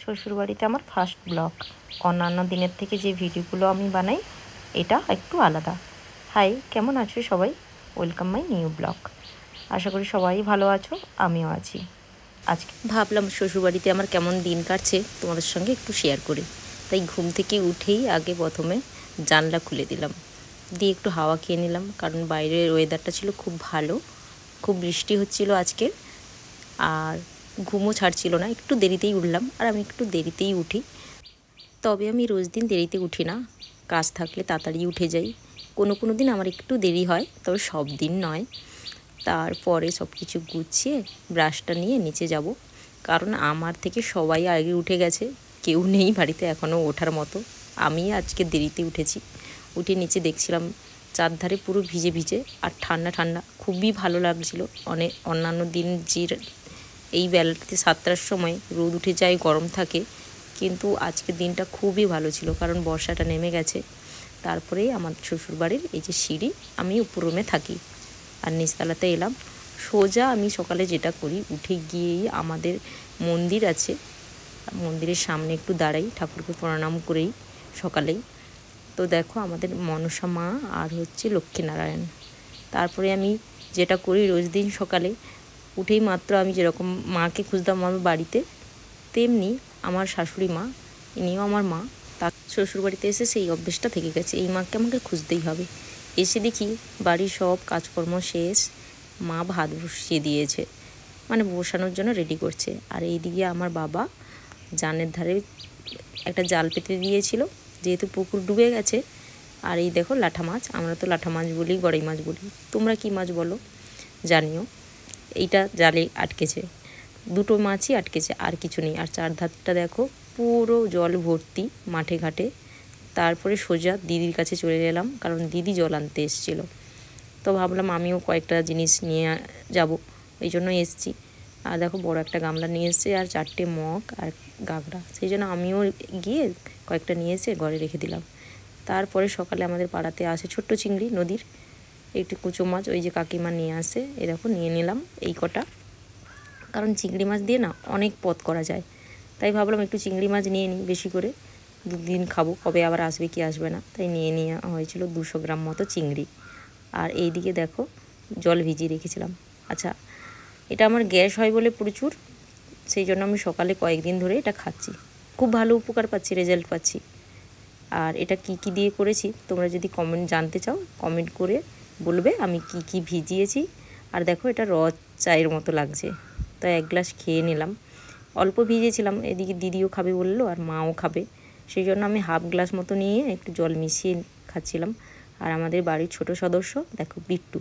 শ্বশুরবাড়িতে আমার first blog. অন্যান্য দিনের থেকে যে ভিডিওগুলো আমি বানাই এটা একটু আলাদা। হাই, কেমন আছো সবাই? Welcome my new blog. আশা করি সবাই ভালো আছো, আমিও আছি। আজকে ভাবলাম শ্বশুরবাড়িতে আমার কেমন দিন কাটছে তোমাদের সঙ্গে একটু শেয়ার করি। তাই ঘুম থেকে উঠেই আগে প্রথমে জানলা খুলে দিলাম, দিয়ে একটু হাওয়া খেয়ে নিলাম, কারণ বাইরের ওয়েদারটা ছিল খুব ভালো, খুব বৃষ্টি হচ্ছিল আজকে, আর ঘুমও ছাড়ছিল না। একটু দেরিতেই উঠলাম, আর আমি একটু দেরিতেই উঠি। তবে আমি রোজ দিন দেরিতে উঠি না, কাজ থাকলে তাড়াতাড়ি উঠে যাই। কোনো দিন আমার একটু দেরি হয়, তবে সব দিন নয়। তারপরে সব কিছু গুছিয়ে ব্রাশটা নিয়ে নিচে যাব, কারণ আমার থেকে সবাই আগে উঠে গেছে, কেউ নেই বাড়িতে এখনও ওঠার মতো। আমি আজকে দেরিতে উঠেছি। উঠে নিচে দেখছিলাম চারধারে পুরো ভিজে ভিজে আর ঠান্ডা ঠান্ডা, খুবই ভালো লাগছিল। অন্যান্য দিন যে এই বেলাতে 7টার সময় রোদ উঠে যায়, গরম থাকে, কিন্তু আজকের দিনটা খুবই ভালো ছিল, কারণ বর্ষাটা নেমে গেছে। তারপরে আমার শ্বশুরবাড়ির এই যে সিঁড়ি, আমি উপর রুমে থাকি আর নিচতলাতে এলাম। সোজা আমি সকালে যেটা করি, উঠে গিয়েই আমাদের মন্দির আছে, মন্দিরের সামনে একটু দাঁড়াই, ঠাকুরকে প্রণাম করেই সকালেই। তো দেখো আমাদের মনসা মা আর হচ্ছে লক্ষ্মীনারায়ণ। তারপরে আমি যেটা করি রোজ দিন সকালে উঠেই মাত্র, আমি যেরকম মাকে খুঁজতাম আমার বাড়িতে, তেমনি আমার শাশুড়ি মা, ইনিও আমার মা, তার শ্বশুরবাড়িতে এসে সেই অভ্যেসটা থেকে গেছে, এই মাকে আমাকে খুঁজতেই হবে। এসে দেখি বাড়ির সব কাজকর্ম শেষ, মা ভাত বসিয়ে দিয়েছে, মানে বসানোর জন্য রেডি করছে। আর এইদিকে আমার বাবা জানের ধারে একটা জাল পেতে দিয়েছিল, যেহেতু পুকুর ডুবে গেছে। আর এই দেখো লাঠা মাছ, আমরা তো লাঠা মাছ বলি, গড়াই মাছ বলি, তোমরা কি মাছ বলো জানিও। এইটা জালে আটকেছে, দুটো মাছই আটকেছে, আর কিছু নেই। আর চারধারটা দেখো পুরো জল ভর্তি মাঠে ঘাটে। তারপরে সোজা দিদির কাছে চলে এলাম, কারণ দিদি জল আনতে এসেছিলো। তো ভাবলাম আমিও কয়েকটা জিনিস নিয়ে যাব, এই জন্য এসেছি। আর দেখো বড় একটা গামলা নিয়ে এসছে, আর 4টে মগ আর গাগরা, সেই জন্য আমিও গিয়ে কয়েকটা নিয়ে এসে ঘরে রেখে দিলাম। তারপরে সকালে আমাদের পাড়াতে আসে ছোট্ট চিংড়ি নদীর, একটু কুচো মাছ, ওই যে কাকিমা নিয়ে আসে, এ দেখো নিয়ে নিলাম এই কটা, কারণ চিংড়ি মাছ দিয়ে না অনেক পদ করা যায়। তাই ভাবলাম একটু চিংড়ি মাছ নিয়ে নিই বেশি করে, 2 দিন খাবো, কবে আবার আসবে কি আসবে না, তাই নিয়ে নেওয়া হয়েছিল 200 গ্রাম মতো চিংড়ি। আর এইদিকে দেখো জল ভিজিয়ে রেখেছিলাম। আচ্ছা, এটা আমার গ্যাস হয় বলে প্রচুর, সেই জন্য আমি সকালে কয়েকদিন ধরে এটা খাচ্ছি, খুব ভালো উপকার পাচ্ছি, রেজাল্ট পাচ্ছি। আর এটা কি দিয়ে করেছি তোমরা যদি জানতে চাও কমেন্ট করে বলবে আমি কি ভিজিয়েছি। আর দেখো এটা চায়ের মতো লাগছে, তাই 1 গ্লাস খেয়ে নিলাম। অল্প ভিজেছিলাম, এদিকে দিদিও খাবে বললো আর মাও খাবে, সেই জন্য আমি হাফ গ্লাস মতো নিয়ে একটু জল মিশিয়ে খাচ্ছিলাম। আর আমাদের বাড়ির ছোট সদস্য দেখো বিট্টু,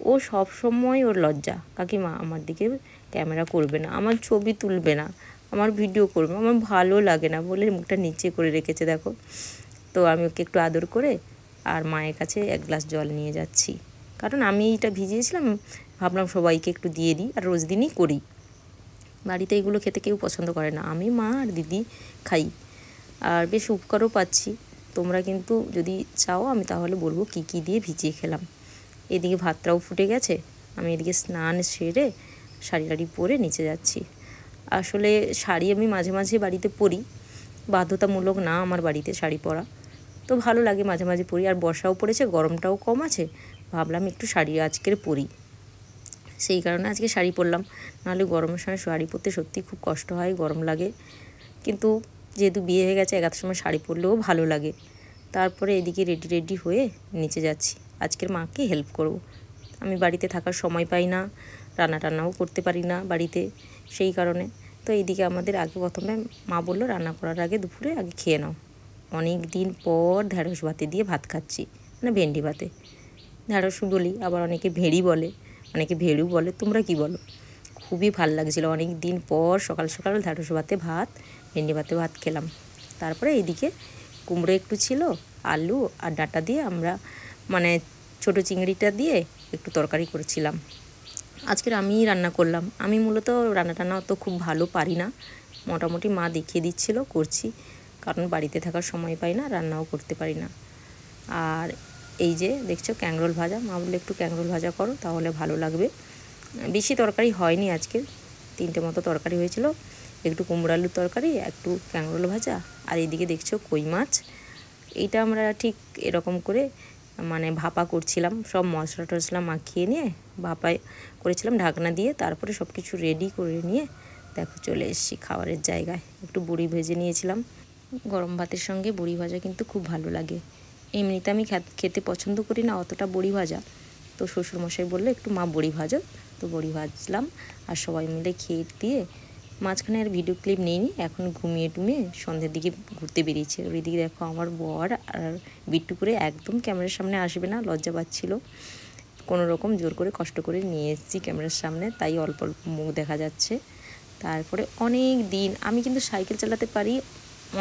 ও সব সময় ওর লজ্জা, কাকিমা আমার দিকে ক্যামেরা করবে না, আমার ছবি তুলবে না, আমার ভিডিও করবে, আমার ভালো লাগে না বলে মুখটা নিচে করে রেখেছে দেখো। তো আমি ওকে একটু আদর করে আর মায়ের কাছে 1 গ্লাস জল নিয়ে যাচ্ছি, কারণ আমি এইটা ভিজিয়েছিলাম, ভাবলাম সবাইকে একটু দিয়ে দিই, আর রোজ দিনই করি। বাড়িতে এগুলো খেতে কেউ পছন্দ করে না, আমি, মা আর দিদি খাই, আর বেশ উপকারও পাচ্ছি। তোমরা কিন্তু যদি চাও আমি তাহলে বলবো কি দিয়ে ভিজিয়ে খেলাম। এদিকে ভাতটাও ফুটে গেছে, আমি এদিকে স্নান সেরে শাড়ি টাড়ি পরে নিচে যাচ্ছি। আসলে শাড়ি আমি মাঝে মাঝে বাড়িতে পরি, বাধ্যতামূলক না আমার বাড়িতে শাড়ি পরা, তো ভালো লাগে মাঝে মাঝে পরি। আর বর্ষাও পড়েছে, গরমটাও কম আছে, ভাবলাম একটু শাড়ি আজকের পরি, সেই কারণে আজকে শাড়ি পরলাম। নাহলে গরমের সময় শাড়ি পরতে সত্যি খুব কষ্ট হয়, গরম লাগে, কিন্তু যেহেতু বিয়ে হয়ে গেছে একার সময় শাড়ি পরলেও ভালো লাগে। তারপরে এদিকে রেডি হয়ে নিচে যাচ্ছি, আজকের মাকে হেল্প করব। আমি বাড়িতে থাকার সময় পাই না, রান্নাও করতে পারি না বাড়িতে, সেই কারণে। তো এইদিকে আমাদের আগে প্রথমে মা বললো রান্না করার আগে দুপুরে আগে খেয়ে নাও। অনেক দিন পর ঢ্যাঁড়স ভাতে দিয়ে ভাত খাচ্ছি, মানে ভেন্ডি ভাতে, ঢ্যাঁড়স বলি, আবার অনেকে ভেড়ি বলে, অনেকে ভেড়ু বলে, তোমরা কি বলো। খুবই ভাল লাগছিলো, অনেক দিন পর সকাল সকাল ঢ্যাঁড়স ভাতে ভাত, ভেন্ডি ভাতে ভাত খেলাম। তারপরে এইদিকে কুমড়ো একটু ছিল, আলু আর ডাঁটা দিয়ে আমরা, মানে ছোটো চিংড়িটা দিয়ে একটু তরকারি করেছিলাম। আজকের আমিই রান্না করলাম, আমি মূলত রান্না তো খুব ভালো পারি না, মোটামুটি মা দেখিয়ে দিচ্ছিলো, করছি, কারণ বাড়িতে থাকার সময় পাই না, রান্নাও করতে পারি না। আর এই যে দেখছো ক্যাংরোল ভাজা, মা বললে একটু ক্যাংরোল ভাজা করো তাহলে ভালো লাগবে। বেশি তরকারি হয়নি আজকে, 3টে মতো তরকারি হয়েছিল, একটু কুমড়ো আলুর তরকারি, একটু ক্যাংরোল ভাজা, আর এইদিকে দেখছো কই মাছ। এইটা আমরা ঠিক এরকম করে মানে ভাপা করছিলাম, সব মশলা টশলা মাখিয়ে নিয়ে ভাপায় করেছিলাম ঢাকনা দিয়ে। তারপরে সব কিছু রেডি করে নিয়ে দেখো চলে এসেছি খাবারের জায়গায়। একটু বড়ি ভেজে নিয়েছিলাম, গরম ভাতের সঙ্গে বড়ি ভাজা কিন্তু খুব ভালো লাগে। এমনিতে আমি খেতে পছন্দ করি না অতটা বড়ি ভাজা, তো শ্বশুরমশাই বললো একটু মা বড়ি ভাজো, তো বড়ি ভাজলাম আর সবাই মিলে খেয়ে দিয়ে মাঝখানে আর ভিডিও ক্লিপ নিইনি। এখন ঘুমিয়ে টুমিয়ে সন্ধ্যের দিকে ঘুরতে বেরিয়েছে। ওইদিকে দেখো আমার বর আর বিট্টু করে একদম ক্যামেরার সামনে আসবে না, লজ্জা পাচ্ছিল। কোনো রকম জোর করে কষ্ট করে নিয়ে এসেছি ক্যামেরার সামনে, তাই অল্প অল্প মুখ দেখা যাচ্ছে। তারপরে অনেক দিন আমি কিন্তু সাইকেল চালাতে পারি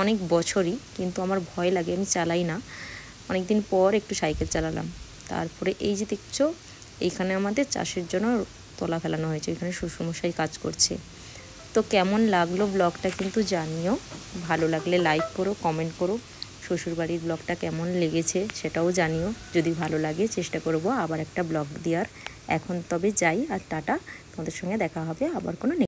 অনেক বছরই, কিন্তু আমার ভয় লাগে, আমি চালাই না। অনেক দিন পর একটু সাইকেল চালালাম। তারপরে এই যে দেখছো এইখানে আমাদের চাষের জন্য তলা ফেলানো হয়েছে, এখানে শ্বশুরমশাই কাজ করছে। তো কেমন লাগলো ব্লগটা কিন্তু জানিও, ভালো লাগলে লাইক করো, কমেন্ট করো। শ্বশুরবাড়ির ব্লগটা কেমন লেগেছে সেটাও জানিও। যদি ভালো লাগে চেষ্টা করব আবার একটা ব্লগ দেওয়ার। এখন তবে যাই, আর টাটা। তোমাদের সঙ্গে দেখা হবে আবার কোনো